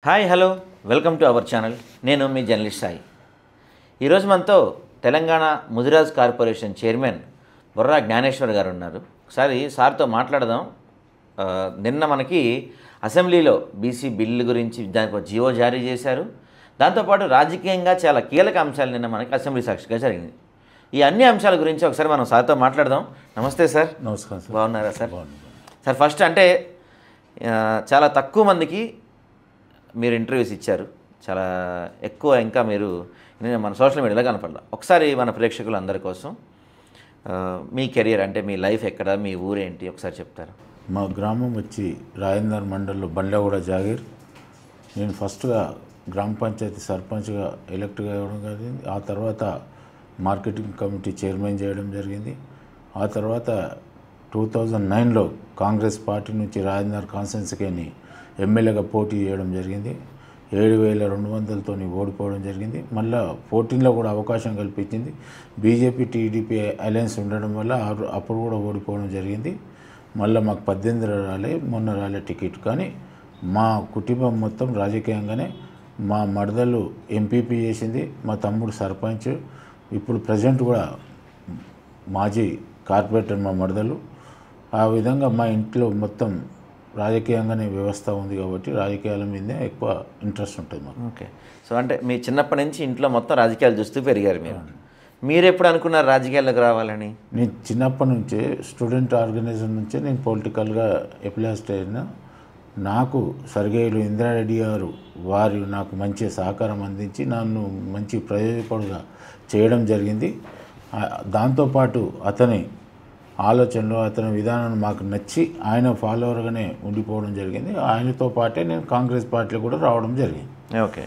Hi hello welcome to our channel. నేను మీ journalist Sai. ఈరోజు మనతో తెలంగాణ ముదిరాజ్ కార్పొరేషన్ చైర్మన్ బొర్రా జ్ఞానేశ్వర్ గారు ఉన్నారు. ఒకసారి సార్తో మాట్లాడదాం. నిన్న మనకి అసెంబ్లీలో బీసీ బిల్లు గురించి దానికి జీవో జారీ చేశారు. దాంతోపాటు రాజకీయంగా చాలా కీలక అంశాలు నిన్న మనకి అసెంబ్లీ సాక్షిగా జరిగింది. ఈ అన్ని అంశాల గురించి ఒకసారి మనం సార్తో మాట్లాడదాం. నమస్తే సార్. నమస్కారం సార్. బాగున్నారా సార్? సార్ ఫస్ట్ అంటే చాలా తక్కువ మందికి మీరు ఇంటర్వ్యూస్ ఇచ్చారు, చాలా ఎక్కువ ఇంకా మీరు మన సోషల్ మీడియాలో కనపడలా. ఒకసారి మన ప్రేక్షకులు అందరి కోసం మీ కెరియర్ అంటే మీ లైఫ్ ఎక్కడ, మీ ఊరేంటి ఒకసారి చెప్తారా? మా గ్రామం వచ్చి రాజేందర్ మండల్లో బండ్లగూడ జాగీర్. నేను ఫస్ట్గా గ్రామ పంచాయతీ సర్పంచ్గా ఎలక్ట్ కావడం జరిగింది. ఆ తర్వాత మార్కెటింగ్ కమిటీ చైర్మన్ చేయడం జరిగింది. ఆ తర్వాత 2009లో కాంగ్రెస్ పార్టీ నుంచి రాజేందర్ కాన్స్టిట్యున్సీకి ఎమ్మెల్యేగా పోటీ చేయడం జరిగింది. 7,200తో ఓడిపోవడం జరిగింది. మళ్ళీ 14లో కూడా అవకాశం కల్పించింది. బీజేపీ టీడీపీ అలయన్స్ ఉండడం వల్ల అప్పుడు కూడా ఓడిపోవడం జరిగింది. మళ్ళీ మాకు 18 రాలే, మొన్న రాలే టికెట్. కానీ మా కుటుంబం మొత్తం రాజకీయంగానే, మా మరదలు ఎంపీపీ చేసింది, మా తమ్ముడు సర్పంచ్, ఇప్పుడు ప్రజెంట్ కూడా మాజీ కార్పొరేటర్ మా మరదలు. ఆ విధంగా మా ఇంట్లో మొత్తం రాజకీయంగానే వ్యవస్థ ఉంది కాబట్టి రాజకీయాల మీదే ఎక్కువ ఇంట్రెస్ట్ ఉంటుంది మాకు. ఓకే. సో అంటే మీ చిన్నప్పటి నుంచి ఇంట్లో మొత్తం రాజకీయాలు చూస్తూ పెరిగారు. మీరు ఎప్పుడు అనుకున్నారు రాజకీయాల్లోకి రావాలని? నేను చిన్నప్పటి నుంచే స్టూడెంట్ ఆర్గనైజేషన్ నుంచే నేను పొలిటికల్గా ఎప్లాస్ట్ అయినా. నాకు స్వర్గీయులు ఇంద్రారెడ్డి గారు వారు నాకు మంచి సహకారం అందించి నన్ను మంచి ప్రయోజకుడుగా చేయడం జరిగింది. దాంతోపాటు అతని ఆలోచనలు, అతని విధానం మాకు నచ్చి ఆయన ఫాలోవర్గానే ఉండిపోవడం జరిగింది. ఆయనతో పాటే నేను కాంగ్రెస్ పార్టీలో కూడా రావడం జరిగింది. ఓకే.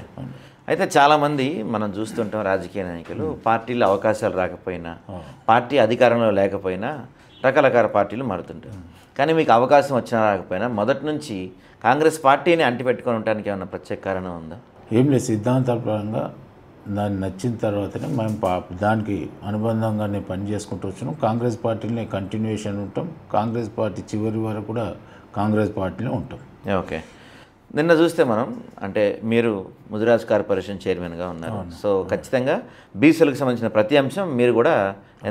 అయితే చాలామంది మనం చూస్తుంటాం, రాజకీయ నాయకులు పార్టీలో అవకాశాలు రాకపోయినా, పార్టీ అధికారంలో లేకపోయినా రకరకాల పార్టీలు మారుతుంటారు. కానీ మీకు అవకాశం వచ్చినా రాకపోయినా మొదటి నుంచి కాంగ్రెస్ పార్టీని అంటిపెట్టుకొని ఉండడానికి ఏమైనా ప్రత్యేక కారణం ఉందా? ఏం లేదు, సిద్ధాంతపరంగా దాన్ని నచ్చిన తర్వాతనే మేము దానికి అనుబంధంగానే పని చేసుకుంటూ వచ్చినాం. కాంగ్రెస్ పార్టీలోనే కంటిన్యూషన్ ఉంటాం. కాంగ్రెస్ పార్టీ చివరి వరకు కూడా కాంగ్రెస్ పార్టీలో ఉంటాం. ఓకే. నిన్న చూస్తే మనం అంటే మీరు ముదిరాజ్ కార్పొరేషన్ చైర్మన్గా ఉన్నారు. సో ఖచ్చితంగా బీసీలకు సంబంధించిన ప్రతి అంశం మీరు కూడా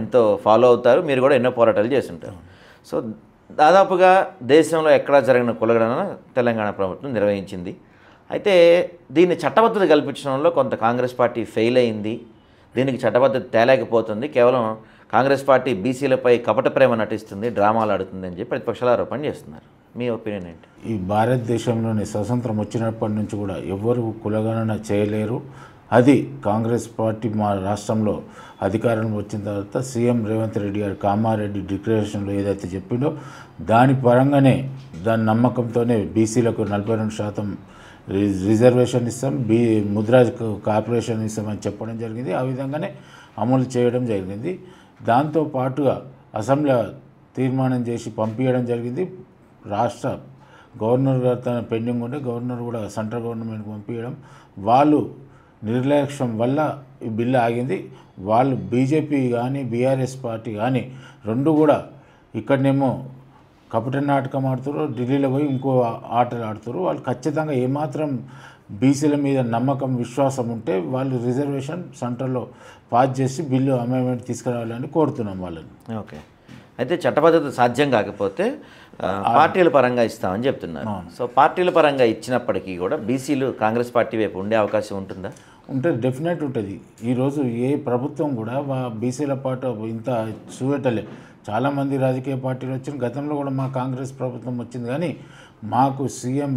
ఎంతో ఫాలో అవుతారు, మీరు కూడా ఎన్నో పోరాటాలు చేస్తుంటారు. సో దాదాపుగా దేశంలో ఎక్కడా జరిగిన కులగణన తెలంగాణ ప్రభుత్వం నిర్వహించింది. అయితే దీన్ని చట్టబద్ధత కల్పించడంలో కొంత కాంగ్రెస్ పార్టీ ఫెయిల్ అయింది. దీనికి చట్టబద్ధత తేలేకపోతుంది. కేవలం కాంగ్రెస్ పార్టీ బీసీలపై కపట ప్రేమ నటిస్తుంది, డ్రామాలు ఆడుతుంది అని చెప్పి ప్రతిపక్షాలు ఆరోపణ చేస్తున్నారు. మీ ఒపీనియన్ ఏంటి? ఈ భారతదేశంలోని స్వతంత్రం వచ్చినప్పటి నుంచి కూడా ఎవ్వరు కులగణన చేయలేరు. అది కాంగ్రెస్ పార్టీ మా రాష్ట్రంలో అధికారం వచ్చిన తర్వాత సీఎం రేవంత్ రెడ్డి గారు కామారెడ్డి డిక్లరేషన్లో ఏదైతే చెప్పిండో దాని పరంగానే, దాని నమ్మకంతోనే బీసీలకు 42% రిజర్వేషన్ ఇస్తాం, ముదిరాజ్ కార్పొరేషన్ ఇస్తామని చెప్పడం జరిగింది. ఆ విధంగానే అమలు చేయడం జరిగింది. దాంతోపాటుగా అసెంబ్లీ తీర్మానం చేసి పంపించడం జరిగింది. రాష్ట్ర గవర్నర్ గారు తన పెండింగ్ ఉండే గవర్నర్ కూడా సెంట్రల్ గవర్నమెంట్కి పంపించడం, వాళ్ళు నిర్లక్ష్యం వల్ల ఈ బిల్లు ఆగింది. వాళ్ళు బీజేపీ కానీ బీఆర్ఎస్ పార్టీ కానీ రెండు కూడా ఇక్కడనేమో కపట నాటకం ఆడుతారు, ఢిల్లీలో పోయి ఇంకో ఆటలు ఆడుతారు. వాళ్ళు ఖచ్చితంగా ఏమాత్రం బీసీల మీద నమ్మకం, విశ్వాసం ఉంటే వాళ్ళు రిజర్వేషన్ సెంటర్లో పాస్ చేసి బిల్లు అమెండ్మెంట్ తీసుకురావాలని కోరుతున్నాం వాళ్ళని. ఓకే. అయితే చట్టబద్ధత సాధ్యం కాకపోతే పార్టీల పరంగా ఇస్తామని చెప్తున్నారు. సో పార్టీల పరంగా ఇచ్చినప్పటికీ కూడా బీసీలు కాంగ్రెస్ పార్టీ వైపు ఉండే అవకాశం ఉంటుందా? ఉంటుంది, డెఫినెట్ ఉంటుంది. ఈరోజు ఏ ప్రభుత్వం కూడా బీసీల పాటు ఇంత చూపెట్టలే. చాలామంది రాజకీయ పార్టీలు వచ్చిన గతంలో కూడా మా కాంగ్రెస్ ప్రభుత్వం వచ్చింది. కానీ మాకు CM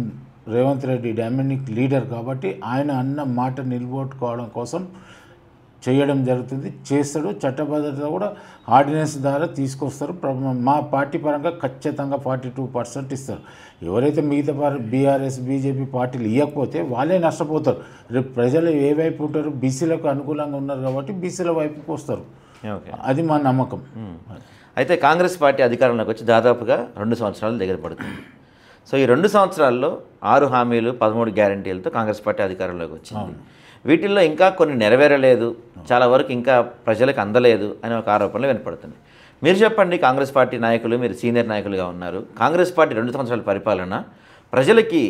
Revanth Reddy dynamic leader కాబట్టి ఆయన అన్న మాట నిలబెట్టుకోవడం కోసం చేయడం జరుగుతుంది, చేస్తాడు. చట్టబద్ధత కూడా ఆర్డినెన్స్ ద్వారా తీసుకొస్తారు. మా పార్టీ పరంగా ఖచ్చితంగా 42% ఇస్తారు. ఎవరైతే మిగతా బీఆర్ఎస్ బీజేపీ పార్టీలు ఇవ్వకపోతే వాళ్ళే నష్టపోతారు. రేపు ప్రజలు ఏ వైపు ఉంటారు? బీసీలకు అనుకూలంగా ఉన్నారు కాబట్టి బీసీల వైపుకి వస్తారు. అది మా నమ్మకం. అయితే కాంగ్రెస్ పార్టీ అధికారంలోకి వచ్చి దాదాపుగా 2 సంవత్సరాలు దగ్గర పడుతుంది. సో ఈ 2 సంవత్సరాల్లో 6 హామీలు 13 గ్యారంటీలతో కాంగ్రెస్ పార్టీ అధికారంలోకి వచ్చింది. వీటిల్లో ఇంకా కొన్ని నెరవేరలేదు, చాలా వరకు ఇంకా ప్రజలకు అందలేదు అనే ఒక ఆరోపణలు వినపడుతుంది. మీరు చెప్పండి, కాంగ్రెస్ పార్టీ నాయకులు, మీరు సీనియర్ నాయకులుగా ఉన్నారు. కాంగ్రెస్ పార్టీ 2 సంవత్సరాల పరిపాలన ప్రజలకి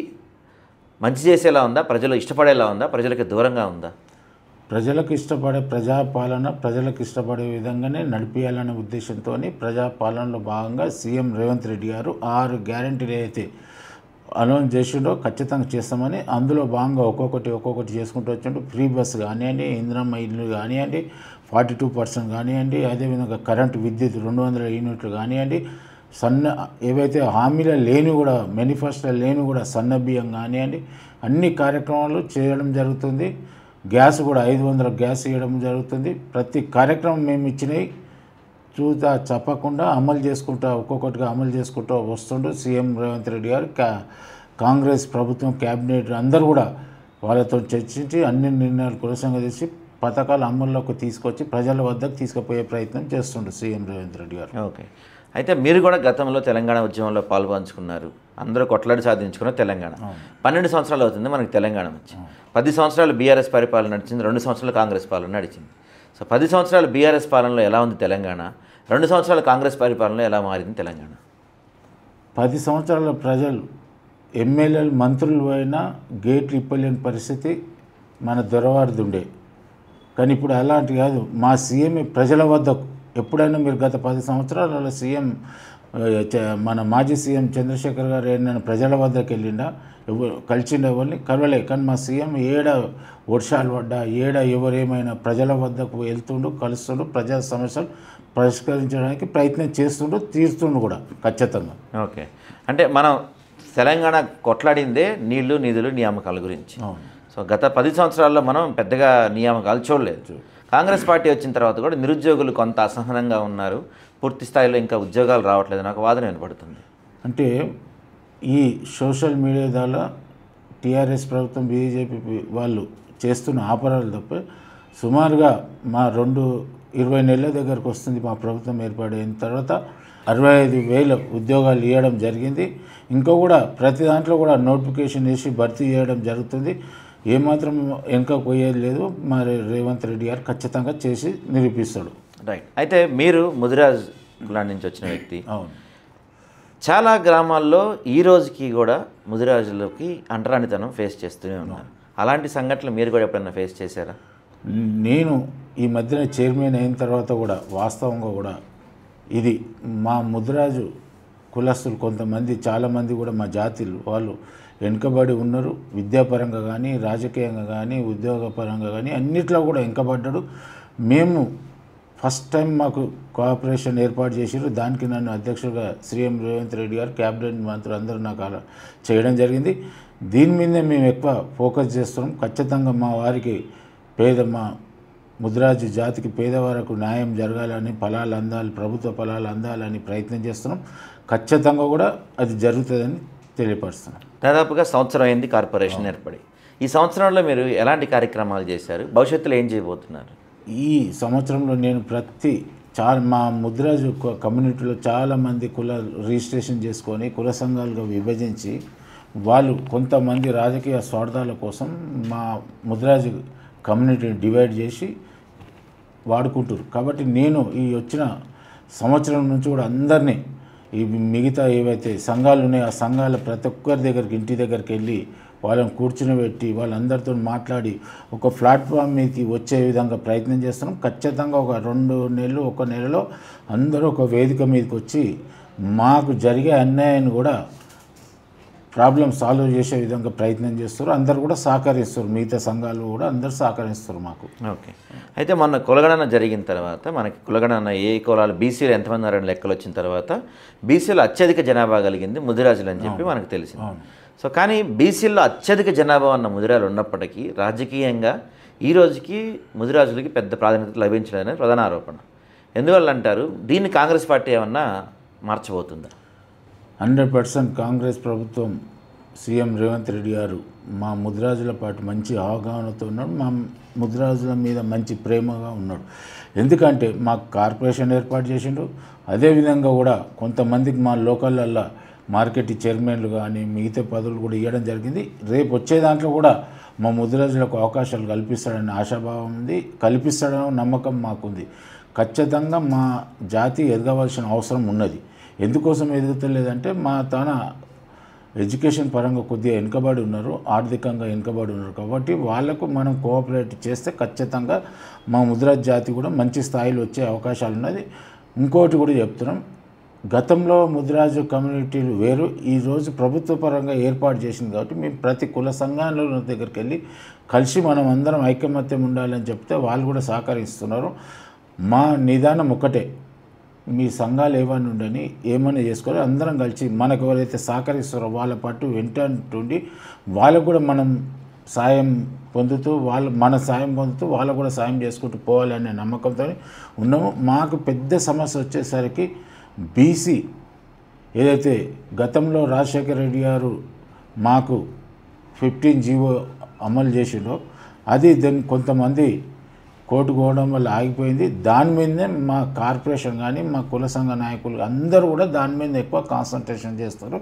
మంచి చేసేలా ఉందా, ప్రజలు ఇష్టపడేలా ఉందా, ప్రజలకి దూరంగా ఉందా? ప్రజలకు ఇష్టపడే ప్రజాపాలన ప్రజలకు ఇష్టపడే విధంగానే నడిపించాలనే ఉద్దేశంతో ప్రజాపాలనలో భాగంగా సీఎం రేవంత్ రెడ్డి గారు 6 గ్యారెంటీలు అయితే అనౌన్స్ చేసిండో ఖచ్చితంగా చేస్తామని, అందులో భాగంగా ఒక్కొక్కటి చేసుకుంటూ వచ్చిండు. ఫ్రీ బస్సు కానివ్వండి, ఇందిరమ్మ ఇల్లు కానివ్వండి, 42% కానివ్వండి, అదేవిధంగా కరెంటు విద్యుత్ 200 యూనిట్లు కానివ్వండి, ఏవైతే హామీలు లేని కూడా మేనిఫెస్టో లేని కూడా సన్న బియ్యం కానివ్వండి, అన్ని కార్యక్రమాలు చేయడం జరుగుతుంది. గ్యాస్ కూడా 500 గ్యాస్ ఇవ్వడం జరుగుతుంది. ప్రతి కార్యక్రమం మేము ఇచ్చినవి చూతా చెప్పకుండా ఒక్కొక్కటిగా అమలు చేసుకుంటూ వస్తుండు సీఎం రేవంత్ రెడ్డి గారు. కాంగ్రెస్ ప్రభుత్వం క్యాబినెట్ అందరూ కూడా వాళ్ళతో చర్చించి అన్ని నిర్ణయాలు కులసంగా చేసి పథకాలు అమల్లోకి తీసుకొచ్చి ప్రజల వద్దకు తీసుకుపోయే ప్రయత్నం చేస్తుండు సీఎం రేవంత్ రెడ్డి గారు. ఓకే, అయితే మీరు కూడా గతంలో తెలంగాణ ఉద్యమంలో పాల్పంచుకున్నారు, అందరూ కొట్లాడి సాధించుకున్న తెలంగాణ. 12 సంవత్సరాలు అవుతుంది మనకి తెలంగాణ వచ్చి. 10 సంవత్సరాలు బీఆర్ఎస్ పరిపాలన నడిచింది, 2 సంవత్సరాలు కాంగ్రెస్ పాలన నడిచింది. సో 10 సంవత్సరాలు బీఆర్ఎస్ పాలనలో ఎలా ఉంది తెలంగాణ, 2 సంవత్సరాలు కాంగ్రెస్ పరిపాలనలో ఎలా మారింది తెలంగాణ? 10 సంవత్సరాల ప్రజలు ఎమ్మెల్యేలు మంత్రులు అయినా గేట్లు ఇప్పలేని పరిస్థితి మన దొరవారిది ఉండే. కానీ ఇప్పుడు అలాంటి కాదు. మా సీఎం ప్రజల వద్దకు ఎప్పుడైనా మీరు గత 10 సంవత్సరాల సీఎం మన మాజీ సీఎం చంద్రశేఖర్ గారు ఏమైనా ప్రజల వద్దకు వెళ్ళిండా, కలిసిండా ఎవరిని కలవలే. కానీ మా సీఎం వర్షాలు పడ్డా ఎవరేమైనా ప్రజల వద్దకు వెళ్తుండు, కలుస్తుండు, ప్రజా సమస్యలు పరిష్కరించడానికి ప్రయత్నం చేస్తుండు, తీరుతుండు కూడా ఖచ్చితంగా. ఓకే, అంటే మనం తెలంగాణ కొట్లాడిందే నీళ్లు నిధులు నియామకాల గురించి. సో గత 10 సంవత్సరాల్లో మనం పెద్దగా నియామకాలు చూడలేదు. కాంగ్రెస్ పార్టీ వచ్చిన తర్వాత కూడా నిరుద్యోగులు కొంత అసహనంగా ఉన్నారు, పూర్తి స్థాయిలో ఇంకా ఉద్యోగాలు రావట్లేదు నాకు వాదన వినపడుతుంది. అంటే ఈ సోషల్ మీడియా ద్వారా టీఆర్ఎస్ ప్రభుత్వం బీజేపీ వాళ్ళు చేస్తున్న ఆపరాలు తప్ప సుమారుగా మా 20 నెలల దగ్గరకు వస్తుంది మా ప్రభుత్వం ఏర్పడిన తర్వాత 65,000 ఉద్యోగాలు ఇవ్వడం జరిగింది. ఇంకా కూడా ప్రతి దాంట్లో కూడా నోటిఫికేషన్ వేసి భర్తీ చేయడం జరుగుతుంది. ఏమాత్రం వెనక పోయేది లేదు. మరి రేవంత్ రెడ్డి గారు ఖచ్చితంగా చేసి నిరూపిస్తాడు. రైట్, అయితే మీరు ముదిరాజ్ కులాన్ని నుంచి వచ్చిన వ్యక్తి. అవును, చాలా గ్రామాల్లో ఈ రోజుకి కూడా ముదిరాజులకి అంటరానితనం ఫేస్ చేస్తూనే ఉన్నారు. అలాంటి సంఘటనలు మీరు కూడా ఎప్పుడైనా ఫేస్ చేశారా? నేను ఈ మధ్యన చైర్మన్ అయిన తర్వాత కూడా వాస్తవంగా కూడా ఇది మా ముదిరాజు కులస్తులు కొంతమంది చాలామంది కూడా మా జాతిలు వాళ్ళు వెనుకబడి ఉన్నారు. విద్యాపరంగా కానీ, రాజకీయంగా కానీ, ఉద్యోగపరంగా కానీ అన్నిట్లో కూడా వెనుకబడ్డాడు. మేము ఫస్ట్ టైం మాకు కోఆపరేషన్ ఏర్పాటు చేసారు. దానికి నన్ను అధ్యక్షుడిగా సీఎం రేవంత్ రెడ్డి గారు, క్యాబినెట్ మంత్రులు అందరూ నాకు అలా చేయడం జరిగింది. దీని మీదే మేము ఎక్కువ ఫోకస్ చేస్తున్నాం. ఖచ్చితంగా మా వారికి మా ముదిరాజు జాతికి పేదవారికి న్యాయం జరగాలని, ఫలాలు అందాలి, ప్రభుత్వ ఫలాలు అందాలని ప్రయత్నం చేస్తున్నాం. ఖచ్చితంగా కూడా అది జరుగుతుందని తెలియపరుస్తున్నాం. దాదాపుగా సంవత్సరం అయింది కార్పొరేషన్ ఏర్పడి. ఈ సంవత్సరంలో మీరు ఎలాంటి కార్యక్రమాలు చేశారు, భవిష్యత్తులో ఏం చేయబోతున్నారు? ఈ సంవత్సరంలో నేను మా ముదిరాజు కమ్యూనిటీలో చాలామంది కుల రిజిస్ట్రేషన్ చేసుకొని కుల సంఘాలుగా విభజించి వాళ్ళు కొంతమంది రాజకీయ స్వార్థాల కోసం మా ముదిరాజు కమ్యూనిటీని డివైడ్ చేసి వాడుకుంటారు. కాబట్టి నేను ఈ వచ్చిన సంవత్సరం నుంచి కూడా అందరినీ ఈ మిగతా ఏవైతే సంఘాలు ఉన్నాయో ఆ సంఘాల ప్రతి ఒక్కరి దగ్గరికి ఇంటి దగ్గరికి వెళ్ళి వాళ్ళని కూర్చునిపెట్టి వాళ్ళందరితో మాట్లాడి ఒక ప్లాట్ఫామ్ మీదకి వచ్చే విధంగా ప్రయత్నం చేస్తున్నాం. ఖచ్చితంగా ఒక 2 నెలలు 1 నెలలో అందరూ ఒక వేదిక మీదకి వచ్చి మాకు జరిగే అన్యాయాన్ని కూడా ప్రాబ్లం సాల్వ్ చేసే విధంగా ప్రయత్నం చేస్తారు. అందరు కూడా సహకరిస్తారు. మిగతా సంఘాలు కూడా అందరు సహకరిస్తారు మాకు. ఓకే, అయితే మొన్న కులగణన జరిగిన తర్వాత మనకి కులగణన ఏ కులాలు బీసీలు ఎంతమంది ఉన్నారని లెక్కలు వచ్చిన తర్వాత బీసీలో అత్యధిక జనాభా కలిగింది ముదిరాజులు అని చెప్పి మనకు తెలిసింది. సో కానీ బీసీల్లో అత్యధిక జనాభా ఉన్న ముదిరాజులు ఉన్నప్పటికీ రాజకీయంగా ఈ రోజుకి ముదిరాజులకి పెద్ద ప్రాధాన్యత లభించలేదని ప్రధాన ఆరోపణ. ఎందువల్ల అంటారు? దీన్ని కాంగ్రెస్ పార్టీ ఏమన్నా మార్చబోతుందా? 100% కాంగ్రెస్ ప్రభుత్వం సీఎం రేవంత్ రెడ్డి గారు మా ముదిరాజుల పాటు మంచి అవగాహనతో ఉన్నాడు. మా ముదిరాజుల మీద మంచి ప్రేమగా ఉన్నాడు. ఎందుకంటే మాకు కార్పొరేషన్ ఏర్పాటు చేసిండు. అదేవిధంగా కూడా కొంతమందికి మా లోకల్లో మార్కెట్ చైర్మన్లు కానీ మిగతా పదవులు కూడా ఇవ్వడం జరిగింది. రేపు వచ్చే దాంట్లో కూడా మా ముదిరాజులకు అవకాశాలు కల్పిస్తాడని ఆశాభావం ఉంది. కల్పిస్తాడని నమ్మకం మాకుంది. ఖచ్చితంగా మా జాతి ఎదగవలసిన అవసరం ఉన్నది. ఎందుకోసం ఎదుగుతలేదంటే మా తన ఎడ్యుకేషన్ పరంగా కొద్దిగా వెనుకబడి ఉన్నారు, ఆర్థికంగా వెనుకబడి ఉన్నారు. కాబట్టి వాళ్ళకు మనం కోఆపరేట్ చేస్తే ఖచ్చితంగా మా ముదిరాజ్ జాతి కూడా మంచి స్థాయిలో వచ్చే అవకాశాలు ఉన్నది. ఇంకోటి కూడా చెప్తున్నాం, గతంలో ముదిరాజు కమ్యూనిటీలు వేరు, ఈరోజు ప్రభుత్వ పరంగా ఏర్పాటు చేసింది కాబట్టి మేము ప్రతి కుల సంఘాల దగ్గరికి వెళ్ళి కలిసి మనం అందరం ఐకమత్యం ఉండాలని చెప్తే వాళ్ళు కూడా సహకరిస్తున్నారు. మా నిదానం ఒకటే, మీ సంఘాలు ఏమని ఉండని ఏమైనా చేసుకోవాలి, అందరం కలిసి మనకు ఎవరైతే సహకరిస్తారో వాళ్ళ పట్టు వెంటంటుండి వాళ్ళకు కూడా మనం సాయం పొందుతూ మన సాయం పొందుతూ వాళ్ళకు కూడా సాయం చేసుకుంటూ పోవాలనే నమ్మకంతో ఉన్నాము. మాకు పెద్ద సమస్య వచ్చేసరికి బీసీ ఏదైతే గతంలో రాజశేఖర రెడ్డి గారు మాకు 15 జీవో అమలు చేసిండో అది దాన్ని కొంతమంది కోర్టుకోవడం వల్ల ఆగిపోయింది. దాని మీదనే మా కార్పొరేషన్ కానీ మా కుల సంఘ నాయకులు అందరూ కూడా దాని మీద ఎక్కువ కాన్సన్ట్రేషన్ చేస్తారు.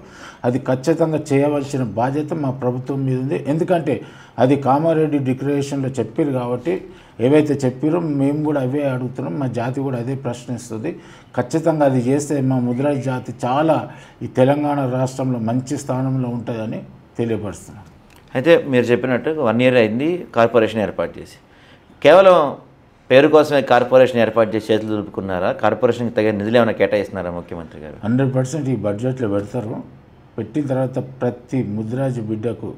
అది ఖచ్చితంగా చేయవలసిన బాధ్యత మా ప్రభుత్వం మీద ఉంది. ఎందుకంటే అది కామారెడ్డి డిక్లరేషన్లో చెప్పారు కాబట్టి ఏవైతే చెప్పారో మేము కూడా అవే అడుగుతున్నాం, మా జాతి కూడా అదే ప్రశ్నిస్తుంది. ఖచ్చితంగా అది చేస్తే మా ముదిరాజ్ జాతి చాలా ఈ తెలంగాణ రాష్ట్రంలో మంచి స్థానంలో ఉంటుందని తెలియపరుస్తున్నాం. అయితే మీరు చెప్పినట్టు 1 year అయింది కార్పొరేషన్ ఏర్పాటు చేసి. కేవలం పేరు కోసమే కార్పొరేషన్ ఏర్పాటు చేసి చేతులు దులుపుకున్నారా? కార్పొరేషన్కి తగిన నిధులు ఏమైనా కేటాయిస్తున్నారా ముఖ్యమంత్రి గారు? 100% ఈ బడ్జెట్లో పెడతారు. పెట్టిన తర్వాత ప్రతి ముదిరాజు బిడ్డకు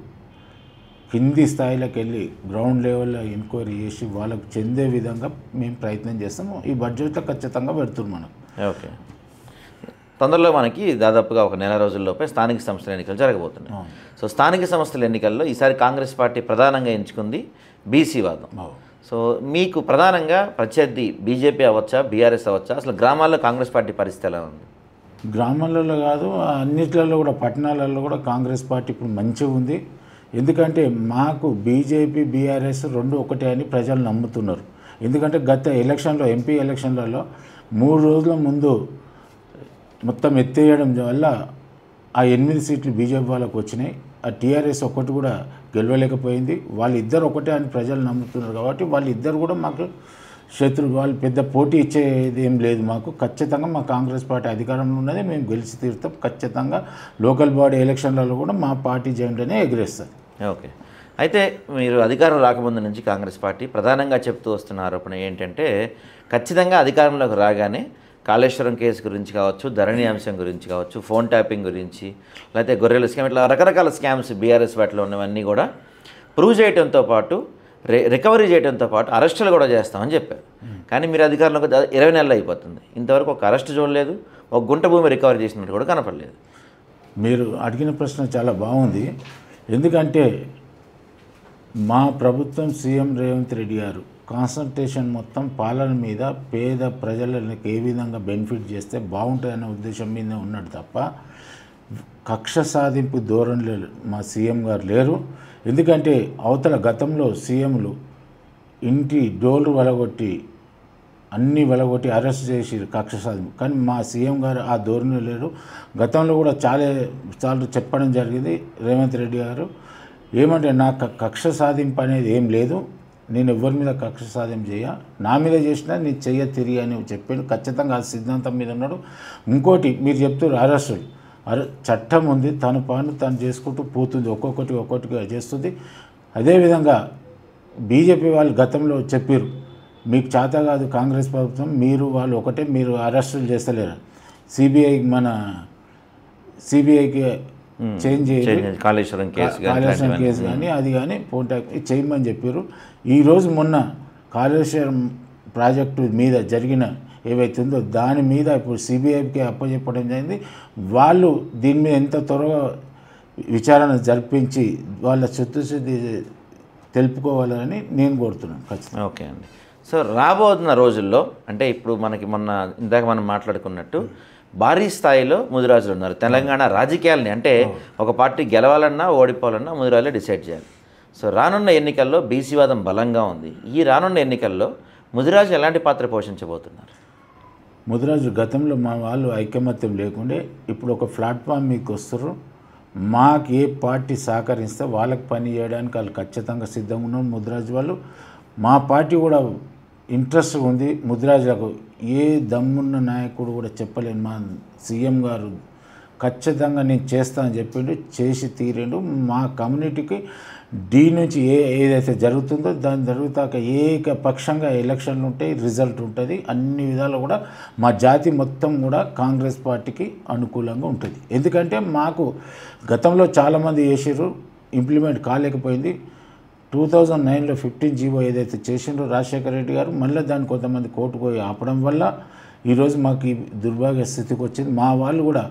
కింది స్థాయిలోకి వెళ్ళి గ్రౌండ్ లెవెల్లో ఎంక్వైరీ చేసి వాళ్ళకు చెందే విధంగా మేము ప్రయత్నం చేస్తాము. ఈ బడ్జెట్లో ఖచ్చితంగా పెడుతున్నాం మనం. ఓకే, తొందరలో మనకి దాదాపుగా 1 నెల రోజుల్లోపే స్థానిక సంస్థల ఎన్నికలు జరగబోతున్నాయి. సో స్థానిక సంస్థల ఎన్నికల్లో ఈసారి కాంగ్రెస్ పార్టీ ప్రధానంగా ఎంచుకుంది బీసీ వాదం. సో మీకు ప్రధానంగా ప్రత్యర్థి బీజేపీ అవ్వచ్చా, బీఆర్ఎస్ అవ్వచ్చా? అసలు గ్రామాల్లో కాంగ్రెస్ పార్టీ పరిస్థితి ఎలా ఉంది? గ్రామాలలో కాదు, అన్నిట్లలో కూడా పట్టణాలలో కూడా కాంగ్రెస్ పార్టీ ఇప్పుడు మంచిగా ఉంది. ఎందుకంటే మాకు బీజేపీ బీఆర్ఎస్ రెండు ఒకటే అని ప్రజలు నమ్ముతున్నారు. ఎందుకంటే గత ఎలక్షన్లో ఎంపీ ఎలక్షన్లలో 3 రోజుల ముందు మొత్తం ఎత్తేయడం వల్ల ఆ 8 సీట్లు బీజేపీ వాళ్ళకు వచ్చినాయి. ఆ టీఆర్ఎస్ ఒక్కటి కూడా గెలవలేకపోయింది. వాళ్ళిద్దరు ఒకటే అని ప్రజలు నమ్ముతున్నారు కాబట్టి వాళ్ళిద్దరు కూడా మాకు శత్రువు. వాళ్ళు పెద్ద పోటీ ఇచ్చేది ఏం లేదు మాకు. ఖచ్చితంగా మా కాంగ్రెస్ పార్టీ అధికారంలో ఉన్నది, మేము గెలిచి తీరుతాం. ఖచ్చితంగా లోకల్ బాడీ ఎలక్షన్లలో కూడా మా పార్టీ జెండానే ఎగిరేస్తుంది. ఓకే, అయితే మీరు అధికారం రాకముందు నుంచి కాంగ్రెస్ పార్టీ ప్రధానంగా చెప్తూ వస్తున్న ఆరోపణ ఏంటంటే ఖచ్చితంగా అధికారంలోకి రాగానే కాళేశ్వరం కేసు గురించి కావచ్చు, ధరణి అంశం గురించి కావచ్చు, ఫోన్ ట్యాపింగ్ గురించి, లేకపోతే గొర్రెల స్కామ్, ఇట్లా రకరకాల స్కామ్స్ బీఆర్ఎస్ వాటిలో ఉన్నవన్నీ కూడా ప్రూవ్ చేయడంతో పాటు రికవరీ చేయడంతో పాటు అరెస్టులు కూడా చేస్తామని చెప్పారు. కానీ మీరు అధికారంలోకి 20 నెలలు అయిపోతుంది, ఇంతవరకు ఒక అరెస్ట్ చూడలేదు, ఒక గుంట భూమి రికవరీ చేసినట్టు కూడా కనపడలేదు. మీరు అడిగిన ప్రశ్న చాలా బాగుంది. ఎందుకంటే మా ప్రభుత్వం సీఎం రేవంత్ రెడ్డి గారు కాన్సన్ట్రేషన్ మొత్తం పాలన మీద, పేద ప్రజలకు ఏ విధంగా బెనిఫిట్ చేస్తే బాగుంటుందనే ఉద్దేశం మీద ఉన్నాడు తప్ప కక్ష సాధింపు ధోరణిలో మా సీఎం గారు లేరు. ఎందుకంటే అవతల గతంలో సీఎంలు ఇంటి డోర్లు వెలగొట్టి అన్నీ వెలగొట్టి అరెస్ట్ చేసి కక్ష సాధింపు, కానీ మా సీఎం గారు ఆ ధోరణి లేరు. గతంలో కూడా చాలాసార్లు చెప్పడం జరిగింది రేవంత్ రెడ్డి గారు, ఏమంటే నాకు కక్ష సాధింపు అనేది ఏం లేదు, నేను ఎవరి మీద కక్ష సాధింపు చేయ, నా మీద చేసినా నేను చెయ్య తిరిగి అని చెప్పాడు. ఖచ్చితంగా ఆ సిద్ధాంతం మీద ఉన్నాడు. ఇంకోటి మీరు చెప్తారు అరెస్టులు, చట్టం ఉంది, తన పని తను చేసుకుంటూ పోతుంది, ఒక్కొక్కటిగా చేస్తుంది. అదేవిధంగా బీజేపీ వాళ్ళు గతంలో చెప్పారు, మీకు చేత కాదు కాంగ్రెస్ ప్రభుత్వం, మీరు వాళ్ళు ఒకటే, మీరు అరెస్టులు చేస్తలేరు, సిబిఐకి చేంజ్ కాళేశ్వరం కేసు కానీ అది కానీ ఫోన్ ట్యాక్ చేయమని చెప్పారు. ఈరోజు మొన్న కాళేశ్వరం ప్రాజెక్టు మీద జరిగిన ఏవైతుందో దాని మీద ఇప్పుడు సిబిఐకి అప్పచెప్పడం జరిగింది. వాళ్ళు దీని మీద ఎంత త్వరగా విచారణ జరిపించి వాళ్ళ చిత్తశుద్ధి తెలుపుకోవాలని నేను కోరుతున్నాను ఖచ్చితంగా. ఓకే అండి. సో రాబోతున్న రోజుల్లో అంటే ఇప్పుడు మనకి ఇందాక మనం మాట్లాడుకున్నట్టు భారీ స్థాయిలో ముదిరాజులు ఉన్నారు. తెలంగాణ రాజకీయాలని అంటే ఒక పార్టీ గెలవాలన్నా ఓడిపోవాలన్నా ముదిరాజులే డిసైడ్ చేయాలి. సో రానున్న ఎన్నికల్లో బీసీవాదం బలంగా ఉంది. ఈ రానున్న ఎన్నికల్లో ముదిరాజు ఎలాంటి పాత్ర పోషించబోతున్నారు? ముదిరాజు గతంలో మా వాళ్ళు ఐకమత్యం లేకుండే ఇప్పుడు ఒక ప్లాట్ఫామ్ మీకు వస్తారు. మాకు ఏ పార్టీ సహకరిస్తే వాళ్ళకి పని చేయడానికి వాళ్ళు ఖచ్చితంగా సిద్ధంగా ఉన్నారు ముదిరాజు వాళ్ళు. మా పార్టీ కూడా ఇంట్రెస్ట్ ఉంది ముదిరాజులకు. ఏ దమ్మున్న నాయకుడు కూడా చెప్పలేను, మా సీఎం గారు ఖచ్చితంగా నేను చేస్తా అని చెప్పిండు, చేసి తీరిండు. మా కమ్యూనిటీకి డి నుంచి ఏదైతే జరుగుతుందో దాని జరుగుతాక ఏకపక్షంగా ఎలక్షన్లు ఉంటాయి, రిజల్ట్ ఉంటుంది. అన్ని విధాలు కూడా మా జాతి మొత్తం కూడా కాంగ్రెస్ పార్టీకి అనుకూలంగా ఉంటుంది. ఎందుకంటే మాకు గతంలో చాలామంది చేసారు, ఇంప్లిమెంట్ కాలేకపోయింది. 2009లో 15 జీవో ఏదైతే చేసిండో రాజశేఖర రెడ్డి గారు, మళ్ళీ దాన్ని కొంతమంది కోర్టుకు పోయి ఆపడం వల్ల ఈరోజు మాకు ఈ దుర్భాగ్య స్థితికి వచ్చింది. మా వాళ్ళు కూడా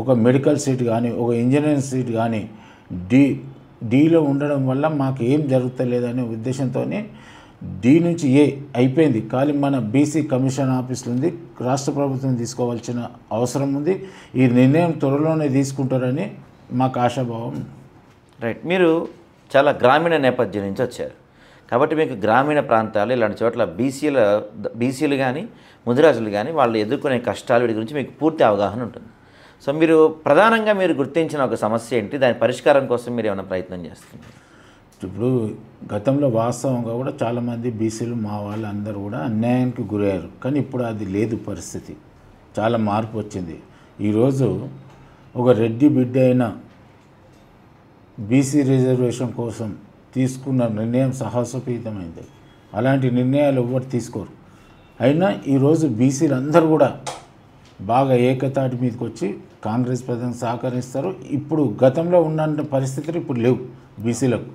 ఒక మెడికల్ సీట్ కానీ, ఒక ఇంజనీరింగ్ సీట్ కానీ డీలో ఉండడం వల్ల మాకు ఏం జరుగుతలేదనే ఉద్దేశంతో డి నుంచి ఏ అయిపోయింది. కానీ మన బీసీ కమిషన్ ఆఫీసులు ఉంది, రాష్ట్ర ప్రభుత్వం తీసుకోవాల్సిన అవసరం ఉంది. ఈ నిర్ణయం త్వరలోనే తీసుకుంటారని మాకు ఆశాభావం. రైట్. మీరు చాలా గ్రామీణ నేపథ్యం నుంచి వచ్చారు కాబట్టి మీకు గ్రామీణ ప్రాంతాలు ఇలాంటి చోట్ల బీసీలు కానీ ముదిరాజులు కానీ వాళ్ళు ఎదుర్కొనే కష్టాల వీటి గురించి మీకు పూర్తి అవగాహన ఉంటుంది. సో మీరు ప్రధానంగా మీరు గుర్తించిన ఒక సమస్య ఏంటి, దాని పరిష్కారం కోసం మీరు ఏమైనా ప్రయత్నం చేస్తున్నారు? ఇప్పుడు గతంలో వాస్తవంగా కూడా చాలామంది బీసీలు మా వాళ్ళు అందరూ కూడా అన్యాయానికి గురయ్యారు. కానీ ఇప్పుడు అది లేదు, పరిస్థితి చాలా మార్పు వచ్చింది. ఈరోజు ఒక రెడ్డి బిడ్డ అయిన బీసీ రిజర్వేషన్ కోసం తీసుకున్న నిర్ణయం సాహసోపేతమైంది. అలాంటి నిర్ణయాలు ఎవరు తీసుకోరు. అయినా ఈరోజు బీసీలు అందరూ కూడా బాగా ఏకతాటి మీదకి వచ్చి కాంగ్రెస్ ప్రజలకు సహకరిస్తారు. ఇప్పుడు గతంలో ఉన్న పరిస్థితులు ఇప్పుడు లేవు బీసీలకు,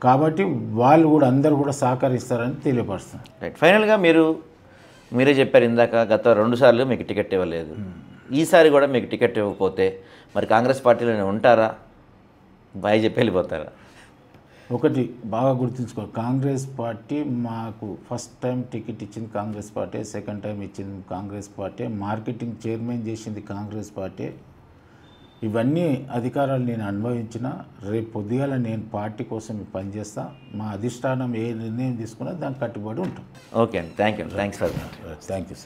కాబట్టి వాళ్ళు కూడా అందరూ కూడా సహకరిస్తారని తెలియపరుస్తున్నారు. రైట్. ఫైనల్గా మీరే చెప్పారు ఇందాక, గత 2 సార్లు మీకు టికెట్ ఇవ్వలేదు, ఈసారి కూడా మీకు టికెట్ ఇవ్వకపోతే మరి కాంగ్రెస్ పార్టీలోనే ఉంటారా, బాయ్ చెప్పి వెళ్ళిపోతారా? ఒకటి బాగా గుర్తుంచుకో, కాంగ్రెస్ పార్టీ మాకు ఫస్ట్ టైం టికెట్ ఇచ్చింది కాంగ్రెస్ పార్టీ, సెకండ్ టైం ఇచ్చింది కాంగ్రెస్ పార్టీ, మార్కెటింగ్ చైర్మన్ చేసింది కాంగ్రెస్ పార్టీ. ఇవన్నీ అధికారాలు నేను అనుభవించిన. రేపు పొద్దుగాల నేను పార్టీ కోసం పనిచేస్తా. మా అధిష్టానం ఏ నిర్ణయం తీసుకున్నా దానికి కట్టుబడి ఉంటాం. ఓకే అండి, thank you. Thanks for thank you.